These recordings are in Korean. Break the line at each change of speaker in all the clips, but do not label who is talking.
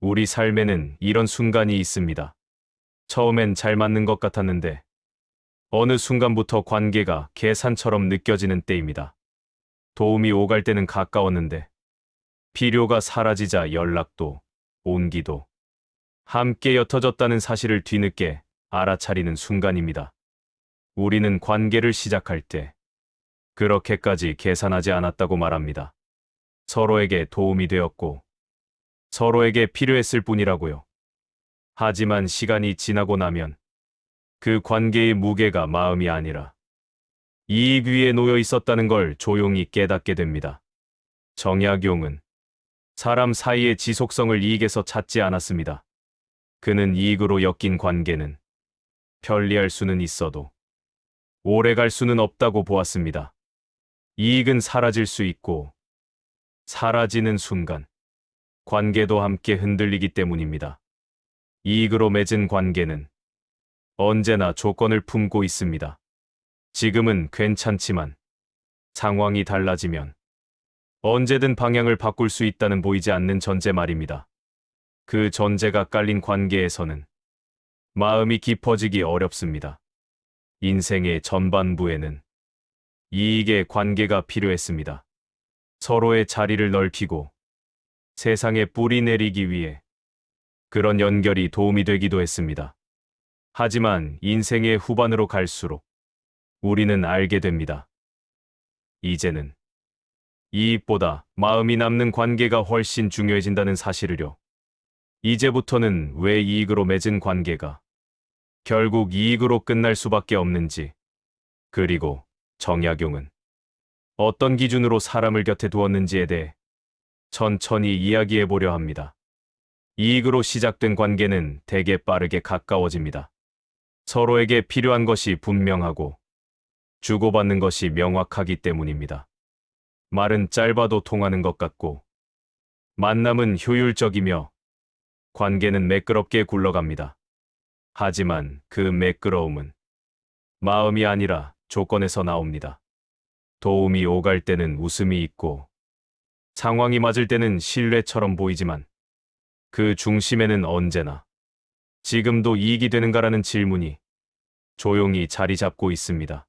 우리 삶에는 이런 순간이 있습니다. 처음엔 잘 맞는 것 같았는데 어느 순간부터 관계가 계산처럼 느껴지는 때입니다. 도움이 오갈 때는 가까웠는데 필요가 사라지자 연락도, 온기도 함께 옅어졌다는 사실을 뒤늦게 알아차리는 순간입니다. 우리는 관계를 시작할 때 그렇게까지 계산하지 않았다고 말합니다. 서로에게 도움이 되었고 서로에게 필요했을 뿐이라고요. 하지만 시간이 지나고 나면 그 관계의 무게가 마음이 아니라 이익 위에 놓여 있었다는 걸 조용히 깨닫게 됩니다. 정약용은 사람 사이의 지속성을 이익에서 찾지 않았습니다. 그는 이익으로 엮인 관계는 편리할 수는 있어도 오래 갈 수는 없다고 보았습니다. 이익은 사라질 수 있고 사라지는 순간 관계도 함께 흔들리기 때문입니다. 이익으로 맺은 관계는 언제나 조건을 품고 있습니다. 지금은 괜찮지만 상황이 달라지면 언제든 방향을 바꿀 수 있다는 보이지 않는 전제 말입니다. 그 전제가 깔린 관계에서는 마음이 깊어지기 어렵습니다. 인생의 전반부에는 이익의 관계가 필요했습니다. 서로의 자리를 넓히고 세상에 뿌리 내리기 위해 그런 연결이 도움이 되기도 했습니다. 하지만 인생의 후반으로 갈수록 우리는 알게 됩니다. 이제는 이익보다 마음이 남는 관계가 훨씬 중요해진다는 사실을요. 이제부터는 왜 이익으로 맺은 관계가 결국 이익으로 끝날 수밖에 없는지, 그리고 정약용은 어떤 기준으로 사람을 곁에 두었는지에 대해 천천히 이야기해 보려 합니다. 이익으로 시작된 관계는 대개 빠르게 가까워집니다. 서로에게 필요한 것이 분명하고 주고받는 것이 명확하기 때문입니다. 말은 짧아도 통하는 것 같고 만남은 효율적이며 관계는 매끄럽게 굴러갑니다. 하지만 그 매끄러움은 마음이 아니라 조건에서 나옵니다. 도움이 오갈 때는 웃음이 있고 상황이 맞을 때는 신뢰처럼 보이지만 그 중심에는 언제나 지금도 이익이 되는가라는 질문이 조용히 자리 잡고 있습니다.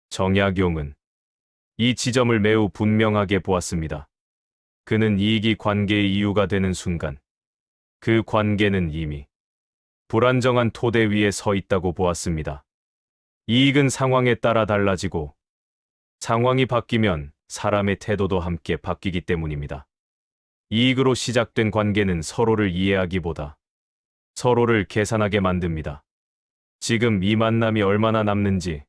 정약용은 이 지점을 매우 분명하게 보았습니다. 그는 이익이 관계의 이유가 되는 순간 그 관계는 이미 불안정한 토대 위에 서 있다고 보았습니다. 이익은 상황에 따라 달라지고 상황이 바뀌면 사람의 태도도 함께 바뀌기 때문입니다. 이익으로 시작된 관계는 서로를 이해하기보다 서로를 계산하게 만듭니다. 지금 이 만남이 얼마나 남는지,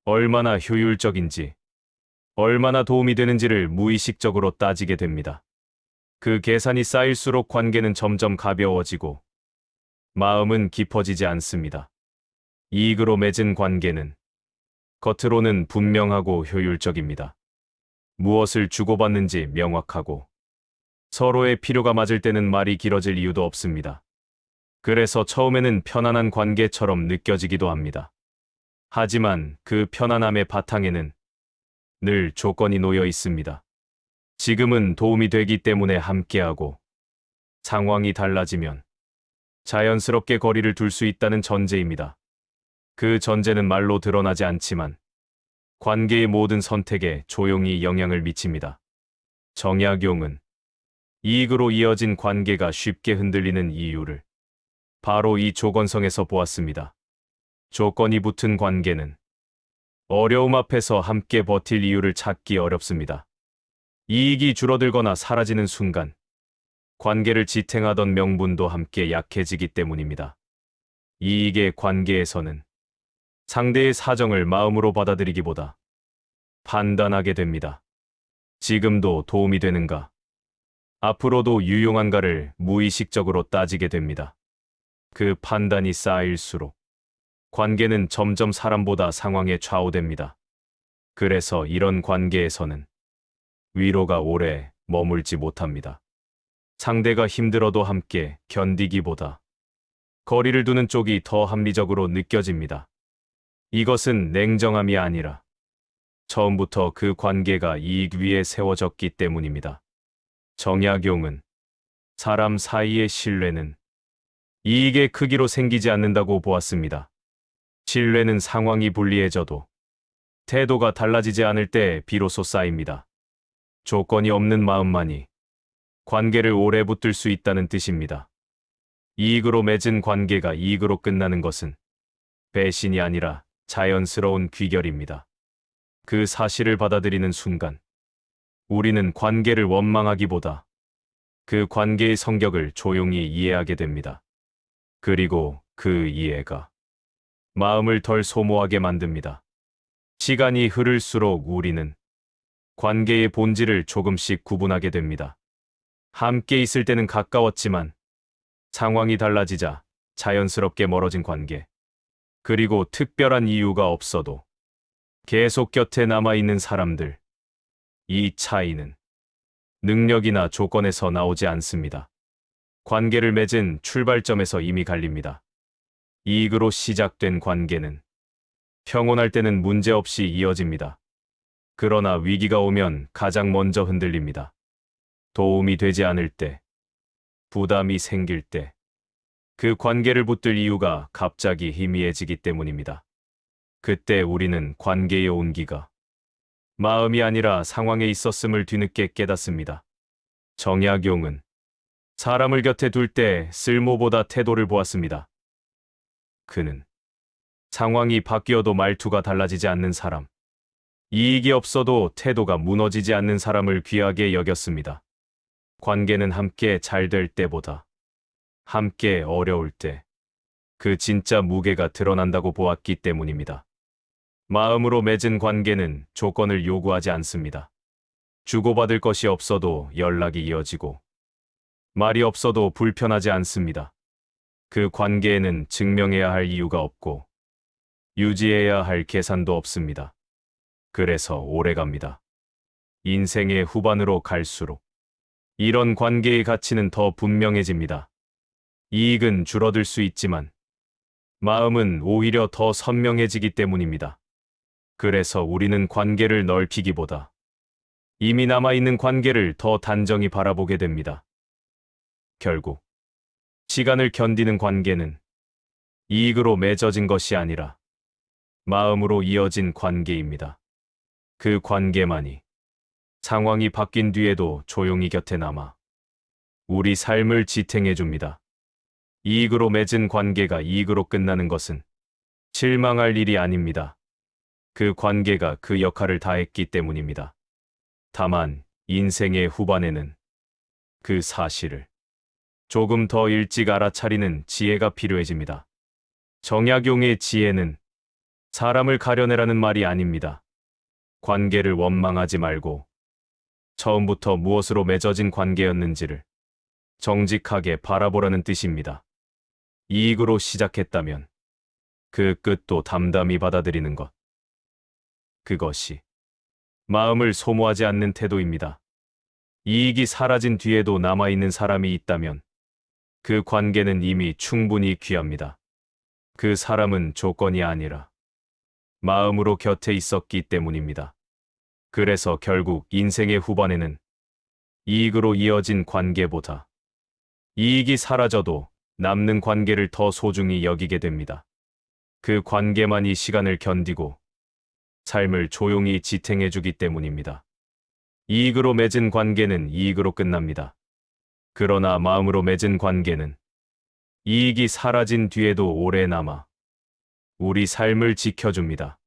얼마나 효율적인지, 얼마나 도움이 되는지를 무의식적으로 따지게 됩니다. 그 계산이 쌓일수록 관계는 점점 가벼워지고 마음은 깊어지지 않습니다. 이익으로 맺은 관계는 겉으로는 분명하고 효율적입니다. 무엇을 주고받는지 명확하고 서로의 필요가 맞을 때는 말이 길어질 이유도 없습니다. 그래서 처음에는 편안한 관계처럼 느껴지기도 합니다. 하지만 그 편안함의 바탕에는 늘 조건이 놓여 있습니다. 지금은 도움이 되기 때문에 함께하고 상황이 달라지면 자연스럽게 거리를 둘 수 있다는 전제입니다. 그 전제는 말로 드러나지 않지만 관계의 모든 선택에 조용히 영향을 미칩니다. 정약용은 이익으로 이어진 관계가 쉽게 흔들리는 이유를 바로 이 조건성에서 보았습니다. 조건이 붙은 관계는 어려움 앞에서 함께 버틸 이유를 찾기 어렵습니다. 이익이 줄어들거나 사라지는 순간 관계를 지탱하던 명분도 함께 약해지기 때문입니다. 이익의 관계에서는 상대의 사정을 마음으로 받아들이기보다 판단하게 됩니다. 지금도 도움이 되는가? 앞으로도 유용한가를 무의식적으로 따지게 됩니다. 그 판단이 쌓일수록 관계는 점점 사람보다 상황에 좌우됩니다. 그래서 이런 관계에서는 위로가 오래 머물지 못합니다. 상대가 힘들어도 함께 견디기보다 거리를 두는 쪽이 더 합리적으로 느껴집니다. 이것은 냉정함이 아니라 처음부터 그 관계가 이익 위에 세워졌기 때문입니다. 정약용은 사람 사이의 신뢰는 이익의 크기로 생기지 않는다고 보았습니다. 신뢰는 상황이 불리해져도 태도가 달라지지 않을 때 비로소 쌓입니다. 조건이 없는 마음만이 관계를 오래 붙들 수 있다는 뜻입니다. 이익으로 맺은 관계가 이익으로 끝나는 것은 배신이 아니라 자연스러운 귀결입니다. 그 사실을 받아들이는 순간, 우리는 관계를 원망하기보다 그 관계의 성격을 조용히 이해하게 됩니다. 그리고 그 이해가 마음을 덜 소모하게 만듭니다. 시간이 흐를수록 우리는 관계의 본질을 조금씩 구분하게 됩니다. 함께 있을 때는 가까웠지만 상황이 달라지자 자연스럽게 멀어진 관계. 그리고 특별한 이유가 없어도 계속 곁에 남아있는 사람들. 이 차이는 능력이나 조건에서 나오지 않습니다. 관계를 맺은 출발점에서 이미 갈립니다. 이익으로 시작된 관계는 평온할 때는 문제없이 이어집니다. 그러나 위기가 오면 가장 먼저 흔들립니다. 도움이 되지 않을 때, 부담이 생길 때, 그 관계를 붙들 이유가 갑자기 희미해지기 때문입니다. 그때 우리는 관계의 온기가 마음이 아니라 상황에 있었음을 뒤늦게 깨닫습니다. 정약용은 사람을 곁에 둘 때 쓸모보다 태도를 보았습니다. 그는 상황이 바뀌어도 말투가 달라지지 않는 사람, 이익이 없어도 태도가 무너지지 않는 사람을 귀하게 여겼습니다. 관계는 함께 잘 될 때보다 함께 어려울 때 그 진짜 무게가 드러난다고 보았기 때문입니다. 마음으로 맺은 관계는 조건을 요구하지 않습니다. 주고받을 것이 없어도 연락이 이어지고 말이 없어도 불편하지 않습니다. 그 관계에는 증명해야 할 이유가 없고 유지해야 할 계산도 없습니다. 그래서 오래갑니다. 인생의 후반으로 갈수록 이런 관계의 가치는 더 분명해집니다. 이익은 줄어들 수 있지만 마음은 오히려 더 선명해지기 때문입니다. 그래서 우리는 관계를 넓히기보다 이미 남아있는 관계를 더 단정히 바라보게 됩니다. 결국 시간을 견디는 관계는 이익으로 맺어진 것이 아니라 마음으로 이어진 관계입니다. 그 관계만이 상황이 바뀐 뒤에도 조용히 곁에 남아 우리 삶을 지탱해줍니다. 이익으로 맺은 관계가 이익으로 끝나는 것은 실망할 일이 아닙니다. 그 관계가 그 역할을 다했기 때문입니다. 다만 인생의 후반에는 그 사실을 조금 더 일찍 알아차리는 지혜가 필요해집니다. 정약용의 지혜는 사람을 가려내라는 말이 아닙니다. 관계를 원망하지 말고 처음부터 무엇으로 맺어진 관계였는지를 정직하게 바라보라는 뜻입니다. 이익으로 시작했다면 그 끝도 담담히 받아들이는 것. 그것이 마음을 소모하지 않는 태도입니다. 이익이 사라진 뒤에도 남아있는 사람이 있다면 그 관계는 이미 충분히 귀합니다. 그 사람은 조건이 아니라 마음으로 곁에 있었기 때문입니다. 그래서 결국 인생의 후반에는 이익으로 이어진 관계보다 이익이 사라져도 남는 관계를 더 소중히 여기게 됩니다. 그 관계만이 시간을 견디고 삶을 조용히 지탱해주기 때문입니다. 이익으로 맺은 관계는 이익으로 끝납니다. 그러나 마음으로 맺은 관계는 이익이 사라진 뒤에도 오래 남아 우리 삶을 지켜줍니다.